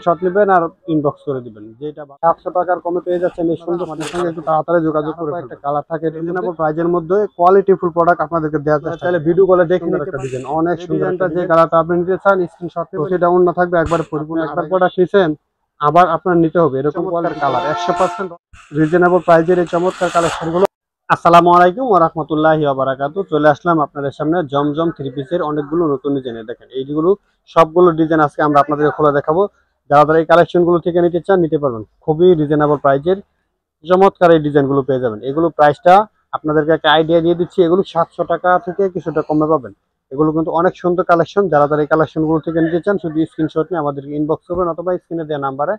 Shot নেবেন আর inbox করে দিবেন। যেটা 700 টাকার কমে পেয়ে যাচ্ছেন এই সুন্দর, আমাদের সঙ্গে একটু তাড়াতাড়ি যোগাযোগ করে। একটা কালার থাকে রিজনেবল প্রাইজের মধ্যে কোয়ালিটি ফুল প্রোডাক্ট আপনাদেরকে দেওয়া যায়। চাইলে ভিডিও কলে দেখে নিতে একটা ডিজাইন, অনেক সুন্দর একটা যে কালারটা আপনি নিতে চান স্ক্রিনশট নেবেন, সেটা অন্য থাকবে একবারে পরিপূর্ণ। একটা প্রোডাক্ট নিছেন আবার আপনার নিতে হবে এরকম কোয়ালিটির কালার 100% রিজনেবল প্রাইজের এই চমৎকার কালেকশনগুলো। আসসালামু আলাইকুম ওয়া রাহমাতুল্লাহি ওয়া বারাকাতুহু। চলে আসলাম আপনাদের সামনে জমজম থ্রি পিসের অনেকগুলো নতুন ডিজাইন। দেখেন এইগুলো সবগুলো ডিজাইন আজকে আমরা আপনাদেরকে খোলা দেখাবো। যারা এই কালেকশনগুলো থেকে নিতে চান নিতে পারবেন, খুবই রিজনেবল প্রাইজের চমৎকার এই ডিজাইনগুলো পেয়ে যাবেন। এগুলো প্রাইসটা আপনাদেরকে একটা আইডিয়া দিয়ে দিচ্ছি, এগুলো 700 টাকা থেকে কিছুটা কমে পাবেন। এগুলো কিন্তু অনেক সুন্দর কালেকশন। যারা এই কালেকশনগুলো থেকে নিতে চান শুধু স্ক্রিনশট নিয়ে আমাদেরকে ইনবক্স করবেন অথবা স্ক্রিনে দেওয়া নাম্বারে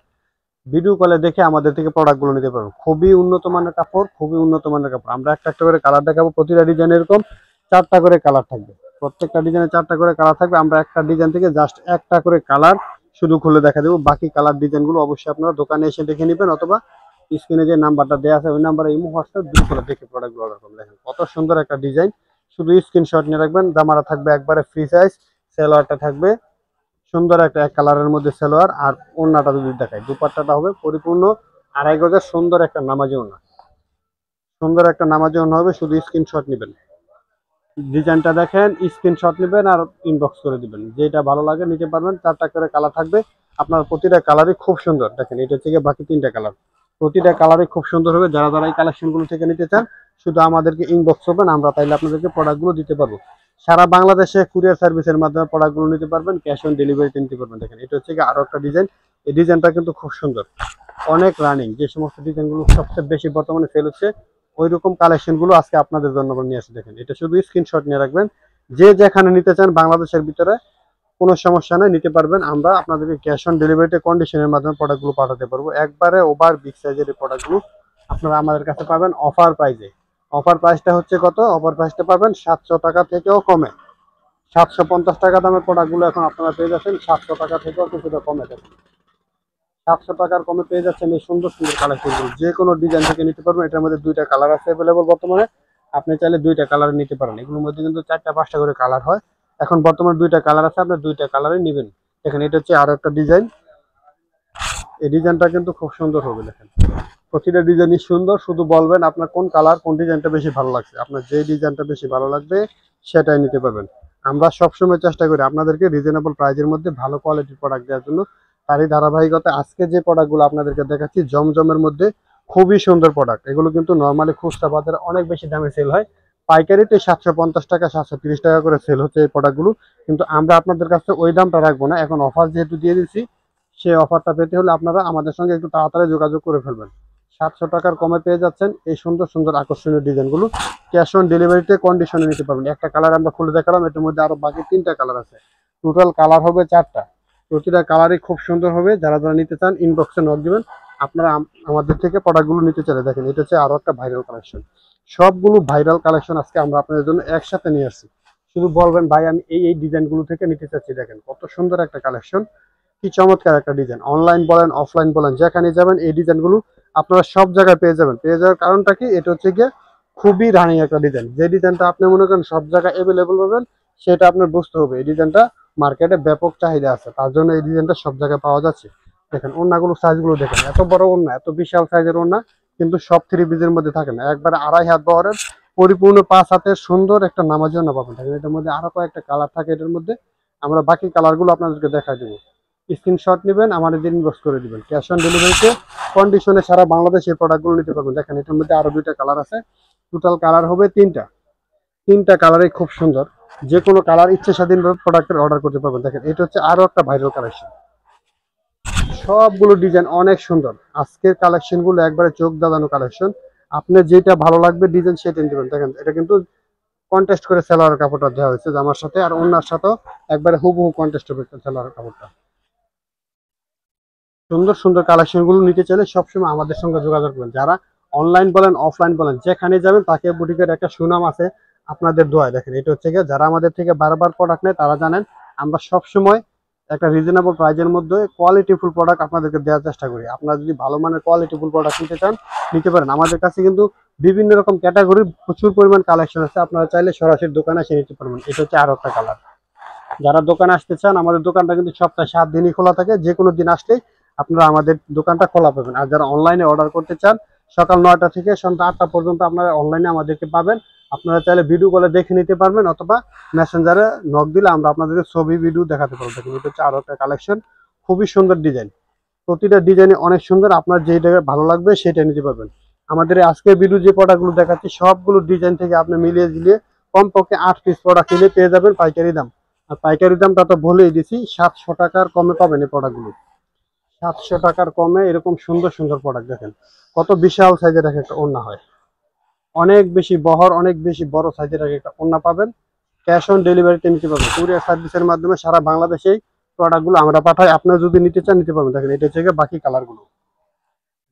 ভিডিও কলে দেখে আমাদের থেকে প্রোডাক্টগুলো নিতে পারবেন। খুবই উন্নত মানের কাপড়, খুবই উন্নত মানের কাপড়। আমরা একটা একটা করে কালার দেখাবো, প্রতিটা ডিজাইন এরকম 4টা করে কালার থাকবে, প্রত্যেকটা ডিজাইনে 4টা করে কালার থাকবে। আমরা একটা ডিজাইন থেকে জাস্ট একটা করে কালার শুধু খুলে দেখা দেবো। বাকি কালার ডিজাইনগুলো অবশ্যই আপনারা দোকানে এসে দেখে নেবেন অথবা স্ক্রিনে যে নাম্বারটা দেওয়া আছে ওই নাম্বারে ইমো হোয়াটসঅ্যাপ ভিডিও কলে দেখে প্রোডাক্টগুলো অর্ডার করবেন। দেখেন কত সুন্দর একটা ডিজাইন, শুধু স্ক্রিনশট নিয়ে রাখবেন। জামাটা থাকবে একবারে ফ্রি সাইজ, সালোয়ারটা থাকবে সুন্দর একটা এক কালারের মধ্যে সালোয়ার, আর ওড়নাটা যদি দেখায় দুপাট্টাটা হবে পরিপূর্ণ 2.5 গজের সুন্দর একটা নামাজি ওড়না, সুন্দর একটা নামাজি ওড়না হবে। শুধু স্ক্রিনশট নেবেন, ডিজাইনটা দেখেন, স্ক্রিনশট নেবেন আর ইনবক্স করে দিবেন। যেটা ভালো লাগে নিতে পারবেন। 4টা করে কালার থাকবে, আপনার প্রতিটা কালারই খুব সুন্দর। দেখেন এটা থেকে বাকি 3টা কালার, প্রতিটা কালারই খুব সুন্দর হবে। যারা এই কালেকশনগুলো থেকে নিতে চান শুধু আমাদেরকে ইনবক্স করবেন, আমরা তাইলে আপনাদেরকে প্রোডাক্টগুলো দিতে পারবো। সারা বাংলাদেশে কুরিয়ার সার্ভিসের মাধ্যমে প্রোডাক্টগুলো নিতে পারবেন, ক্যাশ অন ডেলিভারিতে নিতে পারবেন। দেখেন এটা হচ্ছে আরো একটা ডিজাইন, এই ডিজাইনটা কিন্তু খুব সুন্দর, অনেক রানিং। যে সমস্ত ডিজাইনগুলো সবচেয়ে বেশি বর্তমানে সেল হচ্ছে ওই রকম কালেকশনগুলো আজকে আপনাদের জন্য নিয়ে আসে। দেখেন এটা শুধু স্ক্রিনশট নিয়ে রাখবেন, যে যেখানে নিতে চান বাংলাদেশের ভিতরে কোনো সমস্যা নেই, নিতে পারবেন। আমরা আপনাদেরকে ক্যাশ অন ডেলিভারিতে কন্ডিশনের মাধ্যমে প্রোডাক্টগুলো পাঠাতে পারবো। একবারে ওভার বিগ সাইজের এই প্রোডাক্টগুলো আপনারা আমাদের কাছে পাবেন অফার প্রাইজে। অফার প্রাইসটা হচ্ছে কত? অফার প্রাইসটা পাবেন 700 টাকা থেকেও কমে। 750 টাকা দামের প্রোডাক্টগুলো এখন আপনারা পেয়ে যাচ্ছেন 700 টাকা থেকেও কিছুটা কমে। দেখেন 700 টাকার কমে পেয়ে যাচ্ছেন এই সুন্দর সুন্দর কালেকশনগুলো। যে কোনো ডিজাইন থেকে নিতে পারবেন। এটার মধ্যে 2টা কালার আছে অ্যাভেলেবল বর্তমানে, আপনি চাইলে 2টা কালার নিতে পারেন। এগুলোর মধ্যে কিন্তু 4টা 5টা করে কালার হয়। এখন বর্তমানে 2টা কালার আছে, আপনি 2টা কালারই নেবেন। দেখেন এটা হচ্ছে আরো একটা ডিজাইন, এই ডিজাইনটা কিন্তু খুব সুন্দর হবে। দেখেন প্রতিটা ডিজাইনই সুন্দর, শুধু বলবেন আপনার কোন কালার কোন ডিজাইনটা বেশি ভালো লাগছে। আপনার যে ডিজাইনটা বেশি ভালো লাগবে সেটাই নিতে পারবেন। আমরা সবসময় চেষ্টা করি আপনাদেরকে রিজনেবল প্রাইজের মধ্যে ভালো কোয়ালিটির প্রোডাক্ট দেওয়ার জন্য। তারই ধারাবাহিকতা আজকে যে প্রোডাক্টগুলো আপনাদেরকে দেখাচ্ছি জমজমের মধ্যে খুবই সুন্দর প্রোডাক্ট। এগুলো কিন্তু নর্মালি খুচরা বাজারে অনেক বেশি দামে সেল হয়, পাইকারিতে 750 টাকা 730 টাকা করে সেল হচ্ছে এই প্রোডাক্টগুলো। কিন্তু আমরা আপনাদের কাছে ওই দামটা রাখবো না, এখন অফার যেহেতু দিয়ে দিচ্ছি সেই অফারটা পেতে হলে আপনারা আমাদের সঙ্গে একটু তাড়াতাড়ি যোগাযোগ করে ফেলবেন। 700 টাকার কমে পেয়ে যাচ্ছেন এই সুন্দর সুন্দর আকর্ষণীয় ডিজাইনগুলো। ক্যাশ অন ডেলিভারিতে কন্ডিশনে নিতে পারবেন। একটা কালার আমরা খুলে দেখালাম, এটার মধ্যে আরো বাকি 3টা কালার আছে, টোটাল কালার হবে 4টা। প্রতিটা কালারই খুব সুন্দর হবে। যারা নিতে চান ইনবক্সে নক দিবেন। আপনারা আমাদের থেকে প্রোডাক্টগুলো নিতে চাইলে দেখেন এটা হচ্ছে আরো একটা ভাইরাল কালেকশন। সবগুলো ভাইরাল কালেকশন আজকে আমরা আপনাদের জন্য একসাথে নিয়ে আসছি। শুধু বলবেন ভাই আমি এই ডিজাইনগুলো থেকে নিতে চাচ্ছি। দেখেন কত সুন্দর একটা কালেকশন, কি চমৎকার একটা ডিজাইন। অনলাইন বলেন অফলাইন বলেন যেখানে যাবেন এই ডিজাইনগুলো আপনারা সব জায়গায় পেয়ে যাবেন। পেয়ে যাওয়ার কারণটা কি? এটা হচ্ছে গিয়ে খুবই রানিং একটা ডিজাইন। যে ডিজাইনটা আপনি মনে করেন সব জায়গায় অ্যাভেলেবল পাবেন সেটা আপনার বুঝতে হবে এই ডিজাইনটা মার্কেটে ব্যাপক চাহিদা আছে, তার জন্য এই ডিজাইনটা সব জায়গায় পাওয়া যাচ্ছে। দেখেন ওড়নাগুলো সাইজগুলো দেখেন, এত বড় ওড়না, এত বিশাল সাইজের ওড়না কিন্তু সব থ্রি পিসের মধ্যে থাকে না। একবারে 2.5 হাত বহরের পরিপূর্ণ 5 হাতের সুন্দর একটা নামাজি ওড়না পাবেন। দেখেন এটার মধ্যে আরো কয়েকটা কালার থাকে, এটার মধ্যে আমরা বাকি কালারগুলো আপনাদেরকে দেখাই দেবো। স্ক্রিনশট নেবেন, আমাদের ইনবক্স করে দিবেন। ক্যাশ অন ডেলিভারিতে কন্ডিশনে সারা বাংলাদেশে এই প্রোডাক্টগুলো নিতে পারবেন। দেখেন এটার মধ্যে আরো 2টা কালার আছে, টোটাল কালার হবে 3টা কালারই খুব সুন্দর। যে কোনো কালার ইচ্ছে স্বাধীনভাবে প্রোডাক্টের অর্ডার করতে পারবেন। দেখেন এটা হচ্ছে আরো একটা ভাইরাল কালেকশন, সবগুলো ডিজাইন অনেক সুন্দর। আজকের কালেকশনগুলো একবারে চোখ দাঁড়ানো কালেকশন। আপনি যেটা ভালো লাগবে ডিজাইন সেটা নিতে পারেন। দেখেন এটা কিন্তু কন্টেস্ট করে সালোয়ারের কাপড়টা দেওয়া হয়েছে জামার সাথে, আর ওনার সাথেও একবারে হুবহু কন্টেস্ট হবে সালোয়ারের কাপড়টা। সুন্দর সুন্দর কালেকশনগুলো নিতে চাইলে সবসময় আমাদের সঙ্গে যোগাযোগ করবেন। যারা অনলাইন বলেন অফলাইন বলেন যেখানে যাবেন তাকে বুটিকের একটা সুনাম আছে আপনাদের দোয়ায়। দেখেন এটা হচ্ছে গিয়ে যারা আমাদের থেকে বারবার প্রোডাক্ট নেয় তারা জানেন আমরা সবসময় একটা রিজনেবল প্রাইজের মধ্যে কোয়ালিটিফুল প্রোডাক্ট আপনাদেরকে দেওয়ার চেষ্টা করি। আপনারা যদি ভালো মানের কোয়ালিটিফুল প্রোডাক্ট নিতে চান নিতে পারেন। আমাদের কাছে কিন্তু বিভিন্ন রকম ক্যাটাগরির প্রচুর পরিমাণ কালেকশন আছে, আপনারা চাইলে সরাসরি দোকানে এসে নিতে পারবেন। এটা হচ্ছে আরো একটা কালার, যারা দোকানে আসতে চান, আমাদের দোকানটা কিন্তু সপ্তাহে 7 দিনই খোলা থাকে। যে কোনো দিন আসলেই আপনারা আমাদের দোকানটা খোলা পাবেন। আর যারা অনলাইনে অর্ডার করতে চান, সকাল 9টা থেকে সন্ধ্যা 8টা পর্যন্ত আপনারা অনলাইনে আমাদেরকে পাবেন। আপনারা চাইলে ভিডিও কলে দেখে নিতে পারবেন, অথবা মেসেঞ্জারে নক দিলে আমরা আপনাদেরকে ছবি ভিডিও দেখাতে পারবো। দেখুন এটা হচ্ছে আরো একটা কালেকশন, খুবই সুন্দর ডিজাইন। প্রতিটা ডিজাইনই অনেক সুন্দর, আপনার যেটা ভালো লাগবে সেটা নিতে পারবেন। আমাদের আজকের ভিডিও যে প্রোডাক্টগুলো দেখাচ্ছি সবগুলো ডিজাইন থেকে আপনি মিলিয়ে দিলে কমপক্ষে 8 পিস প্রোডাক্ট নিলে পেয়ে যাবেন পাইকারি দাম। আর পাইকারি দামটা তো বলেই দিছি, 700 টাকার কমে পাবেন এই প্রোডাক্টগুলো। 700 টাকার কমে এরকম সুন্দর সুন্দর প্রোডাক্ট দেখেন, কত বিশাল সাইজের একটা ওড়না হয়, অনেক বেশি বহর, অনেক বেশি বড় সাইজের একটা ওড়না পাবেন। ক্যাশ অন ডেলিভারিতে নিতে পারবেন, কুরিয়ার সার্ভিসের মাধ্যমে সারা বাংলাদেশেই প্রোডাক্টগুলো আমরা পাঠাই। আপনারা যদি নিতে চান নিতে পারবেন। দেখেন এটা হচ্ছে বাকি কালারগুলো,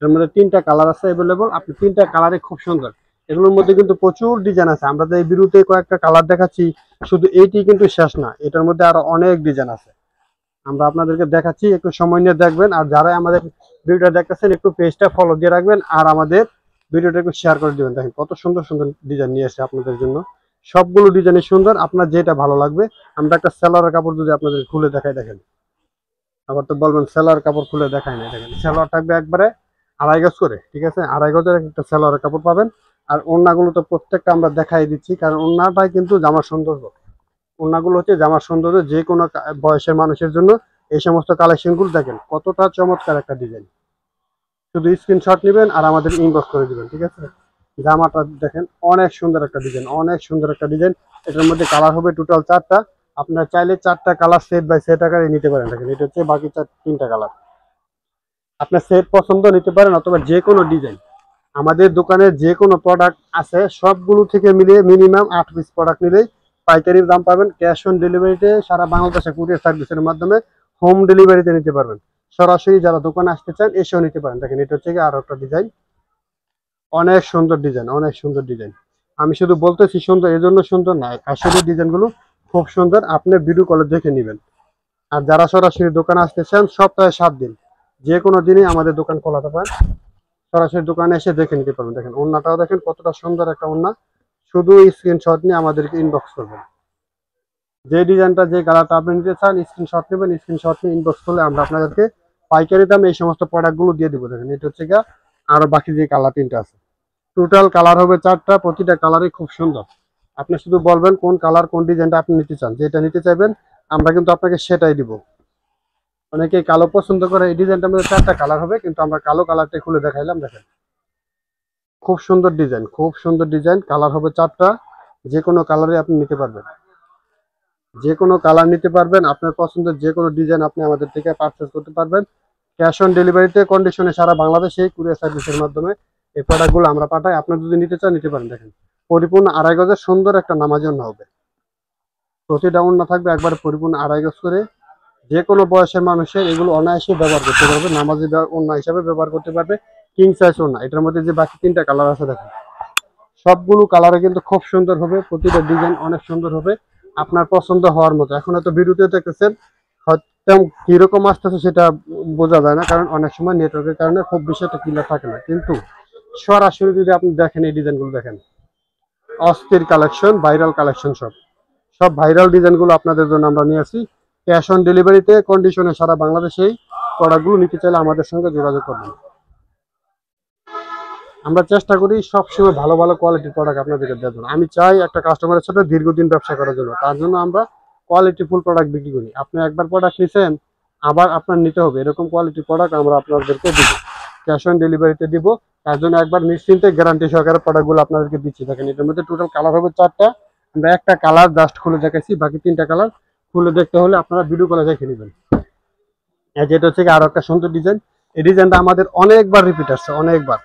এর মধ্যে 3টা কালার আছে অ্যাভেলেবল। আপনি 3টা কালারে খুব সুন্দর। এগুলোর মধ্যে কিন্তু প্রচুর ডিজাইন আছে। আমরা যে বিরুতে কয়েকটা কালার দেখাচ্ছি, শুধু এইটি কিন্তু শেষ না, এটার মধ্যে আরো অনেক ডিজাইন আছে। আমরা আপনাদেরকে দেখাচ্ছি, একটু সময় নিয়ে দেখবেন। আর যারা আমাদের ভিডিওটা দেখতেছেন একটু পেজটা ফলো দিয়ে রাখবেন, আর আমাদের ভিডিওটা একটু শেয়ার করে দিবেন। দেখেন কত সুন্দর সুন্দর ডিজাইন নিয়ে এসেছে আপনাদের জন্য, সবগুলো ডিজাইনই সুন্দর, আপনার যেটা ভালো লাগবে। আমরা একটা সেলোয়ার কাপড় যদি আপনাদের খুলে দেখাই, দেখেন আবার তো বলবেন সেলোয়ার কাপড় খুলে দেখায় না। দেখেন সেলোয়ার থাকবে একবারে 2.5 গজ করে, ঠিক আছে, 2.5 গজের একটা সেলোয়ার কাপড় পাবেন। আর ওড়নাগুলো তো প্রত্যেকটা আমরা দেখাই দিচ্ছি, কারণ ওড়নাটাই কিন্তু জামার সৌন্দর্য। ওড়নাগুলো হচ্ছে জামার সৌন্দর্য, যে কোনো বয়সের মানুষের জন্য এই সমস্ত কালেকশনগুলো দেখেন কতটা চমৎকার একটা ডিজাইন। শুধু স্ক্রিনশট নেবেন আর আমাদের ইনবক্স করে দিবেন, ঠিক আছে। জামাটা দেখেন অনেক সুন্দর একটা ডিজাইন, অনেক সুন্দর একটা ডিজাইন। এটার মধ্যে কালার হবে টোটাল 4টা। আপনার চাইলে 4টা কালার সেট বাই সেট আকারে নিতে পারেন। দেখেন এটা হচ্ছে বাকি 3টা কালার। আপনার সেট পছন্দ নিতে পারেন, অথবা যে কোনো ডিজাইন। আমাদের দোকানে যে কোনো প্রোডাক্ট আছে সবগুলো থেকে মিলিয়ে মিনিমাম 8 পিস প্রোডাক্ট নিলেই পাইকারি দাম পাবেন। ক্যাশ অন ডেলিভারিতে সারা বাংলাদেশে কুরিয়ার সার্ভিসের মাধ্যমে হোম ডেলিভারিতে নিতে পারবেন। সরাসরি যারা দোকানে আসতে চান এসেও নিতে পারেন। দেখেন এটা হচ্ছে আরো একটা ডিজাইন, অনেক সুন্দর ডিজাইন, অনেক সুন্দর ডিজাইন। আমি শুধু বলতেছি সুন্দর এজন্য সুন্দর না, আসলে ডিজাইনগুলো খুব সুন্দর, আপনি ভিডিও কলে দেখে নেবেন। আর যারা সরাসরি দোকানে আসতে চান সপ্তাহে 7 দিন যে কোনো দিনই আমাদের দোকান খোলা থাকবে, সরাসরি দোকানে এসে দেখে নিতে পারবেন। দেখেন ওড়নাটাও দেখেন কতটা সুন্দর একটা ওড়না। শুধু স্ক্রিনশট নিয়ে আমাদেরকে ইনবক্স করবেন, যে ডিজাইনটা যে কালারটা আপনি নিতে চান স্ক্রিনশট নেবেন, স্ক্রিনশট নিয়ে ইনবক্স করলে আমরা আপনাদেরকে পাইকারি দামে এই সমস্ত প্রোডাক্টগুলো দিয়ে দেবো। দেখেন এটা হচ্ছে গিয়ে আরো বাকি যে কালার 3টা আছে, টোটাল কালার হবে 4টা, প্রতিটা কালারই খুব সুন্দর। আপনি শুধু বলবেন কোন কালার কোন ডিজাইনটা আপনি নিতে চান, যেটা নিতে চাইবেন আমরা কিন্তু আপনাকে সেটাই দিব। অনেকে কালো পছন্দ করে, এই ডিজাইনটার মধ্যে 4টা কালার হবে, কিন্তু আমরা কালো কালারটা খুলে দেখাইলাম। দেখেন খুব সুন্দর ডিজাইন, খুব সুন্দর ডিজাইন, কালার হবে 4টা। যে কোনো কালারে আপনি নিতে পারবেন, যে কোনো কালার নিতে পারবেন। আপনার পছন্দের যে কোনো ডিজাইন আপনি আমাদের থেকে পারচেজ করতে পারবেন। ক্যাশ অন ডেলিভারিতে কন্ডিশনে সারা বাংলাদেশে কুরিয়ার সার্ভিসের মাধ্যমে এই প্রোডাক্টগুলো আমরা পাঠাই। আপনার যদি নিতে চান নিতে পারেন। দেখেন পরিপূর্ণ 2.5 গজের সুন্দর একটা নামাজি ওড়না হবে, প্রতিটা ওড়না থাকবে একবারে পরিপূর্ণ 2.5 গজ করে। যে কোনো বয়সের মানুষের এগুলো অনায়াসে ব্যবহার করতে পারবে, নামাজি ওড়না হিসাবে ব্যবহার করতে পারবে। কিং সাইজ ওড়না, এটার মধ্যে যে বাকি 3টা কালার আছে দেখেন সবগুলো কালারে কিন্তু খুব সুন্দর হবে, প্রতিটা ডিজাইন অনেক সুন্দর হবে, আপনার পছন্দ হওয়ার মতো। এখন হয়তো ভিডিওতে দেখতেছেন হয়তো কিরকম আসতেছে সেটা বোঝা যায় না, কারণ অনেক সময় নেটওয়ার্কের কারণে খুব বেশি একটা ক্লিয়ার থাকে না, কিন্তু সরাসরি যদি আপনি দেখেন এই ডিজাইনগুলো দেখেন অস্থির কালেকশন, ভাইরাল কালেকশন, সব সব ভাইরাল ডিজাইনগুলো আপনাদের জন্য আমরা নিয়ে আসি। ক্যাশ অন ডেলিভারিতে কন্ডিশনে সারা বাংলাদেশেই প্রোডাক্টগুলো নিতে চাইলে আমাদের সঙ্গে যোগাযোগ করবেন। আমরা চেষ্টা করি সবসময় ভালো ভালো কোয়ালিটির প্রোডাক্ট আপনাদেরকে দেওয়ার জন্য। আমি চাই একটা কাস্টমারের সাথে দীর্ঘদিন ব্যবসা করার জন্য, তার জন্য আমরা কোয়ালিটি ফুল প্রোডাক্ট বিক্রি করি। আপনি একবার প্রোডাক্ট নিছেন আবার আপনার নিতে হবে, এরকম কোয়ালিটি প্রোডাক্ট আমরা আপনাদেরকে দিব, ক্যাশ অন ডেলিভারিতে দিব। তার জন্য একবার নিশ্চিন্তে গ্যারান্টি সহকারে প্রোডাক্টগুলো আপনাদেরকে দিচ্ছি। দেখেন এটার মধ্যে টোটাল কালার হবে 4টা। আমরা একটা কালার জাস্ট খুলে দেখাইছি, বাকি 3টা কালার খুলে দেখতে হলে আপনারা ভিডিও কলে দেখে নেবেন। যেটা হচ্ছে আরো একটা সুন্দর ডিজাইন, এই ডিজাইনটা আমাদের অনেকবার রিপিট আসছে, অনেকবার,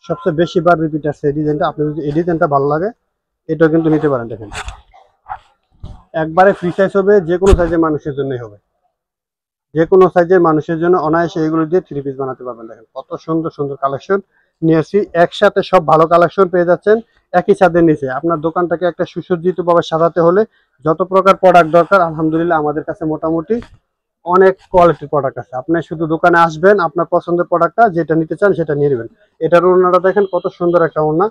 সবচেয়ে বেশি বার রিপিট আসছে এই ডিজাইনটা। আপনি যদি এই ডিজাইনটা ভালো লাগে এটাও কিন্তু নিতে পারেন। দেখেন একবারে ফ্রি সাইজ হবে, যে কোনো সাইজের মানুষের জন্যই হবে, যে কোনো সাইজের মানুষের জন্য অনায়াসে এগুলো দিয়ে 3 পিস বানাতে পারবেন। দেখেন কত সুন্দর সুন্দর কালেকশন নিয়ে আসি, একসাথে সব ভালো কালেকশন পেয়ে যাচ্ছেন একই ছাদের নিচে। আপনার দোকানটাকে একটা সুসজ্জিতভাবে সাজাতে হলে যত প্রকার প্রোডাক্ট দরকার আলহামদুলিল্লাহ আমাদের কাছে মোটামুটি অনেক কোয়ালিটির প্রোডাক্ট আছে। আপনি শুধু দোকানে আসবেন, আপনার পছন্দের প্রোডাক্টটা যেটা নিতে চান সেটা নিয়ে নেবেন। এটার ওড়নাটা দেখেন কত সুন্দর একটা ওড়না,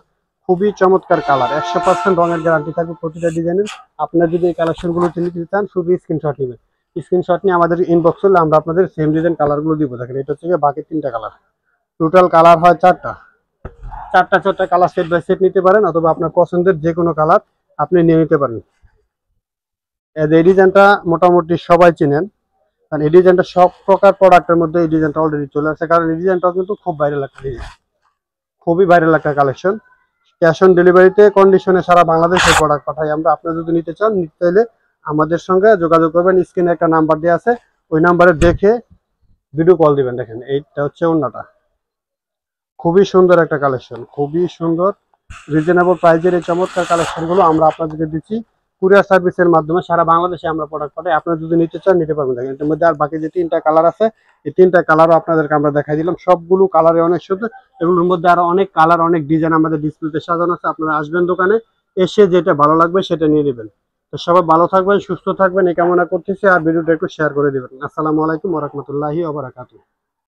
খুবই চমৎকার কালার, 100% রঙের গ্যারান্টি থাকবে প্রতিটা ডিজাইনের। আপনারা যদি এই কালেকশনগুলো নিতে চান শুধু স্ক্রিনশট নেবেন, স্ক্রিনশট নিয়ে আমাদের ইনবক্স করলে আমরা আপনাদের সেম ডিজাইন কালারগুলো দিব। দেখেন এটা হচ্ছে বাকি 3টা কালার, টোটাল কালার হয় 4টা কালার সেট বাই সেট নিতে পারেন, অথবা আপনার পছন্দের যে কোনো কালার আপনি নিয়ে নিতে পারেন। এই ডিজাইনটা মোটামুটি সবাই চিনেন, কারণ এই ডিজাইনটা সব প্রকার প্রোডাক্টের মধ্যে এই ডিজাইনটা অলরেডি চলে আসছে, কারণ এই ডিজাইনটাও কিন্তু খুব ভাইরাল একটা ডিজাইন, খুবই ভাইরাল একটা কালেকশন। ক্যাশ অন ডেলিভারিতে কন্ডিশনে সারা বাংলাদেশে প্রোডাক্ট পাঠাই আমরা। আপনি যদি নিতে চান, নিতে চাইলে আমাদের সঙ্গে যোগাযোগ করবেন, স্ক্রিনে একটা নাম্বার দেওয়া আছে, ওই নাম্বারে দেখে ভিডিও কল দিবেন। দেখেন এইটা হচ্ছে ওন্নাটা, খুবই সুন্দর একটা কালেকশন, খুবই সুন্দর রিজনেবল প্রাইজের এই চমৎকার কালেকশনগুলো আমরা আপনাদেরকে দিচ্ছি কুরিয়ার সার্ভিসের মাধ্যমে। সারা বাংলাদেশে আমরা প্রোডাক্ট পাঠাই, আপনারা যদি নিতে চান নিতে পারবেন। দেখেন এর মধ্যে আর বাকি যে 3টা কালার আছে, এই 3টা কালারও আপনাদেরকে আমরা দেখাই দিলাম, সবগুলো কালারে অনেক সুন্দর। এগুলোর মধ্যে আরো অনেক কালার, অনেক ডিজাইন আমাদের ডিসপ্লেতে সাজানো আছে। আপনারা আসবেন দোকানে, এসে যেটা ভালো লাগবে সেটা নিয়ে নেবেন। তো সবাই ভালো থাকবেন, সুস্থ থাকবেন এই কামনা করতেছি, আর ভিডিওটা একটু শেয়ার করে দিবেন। আসসালামু আলাইকুম ওয়া রাহমাতুল্লাহি ওয়া বারাকাতুহু।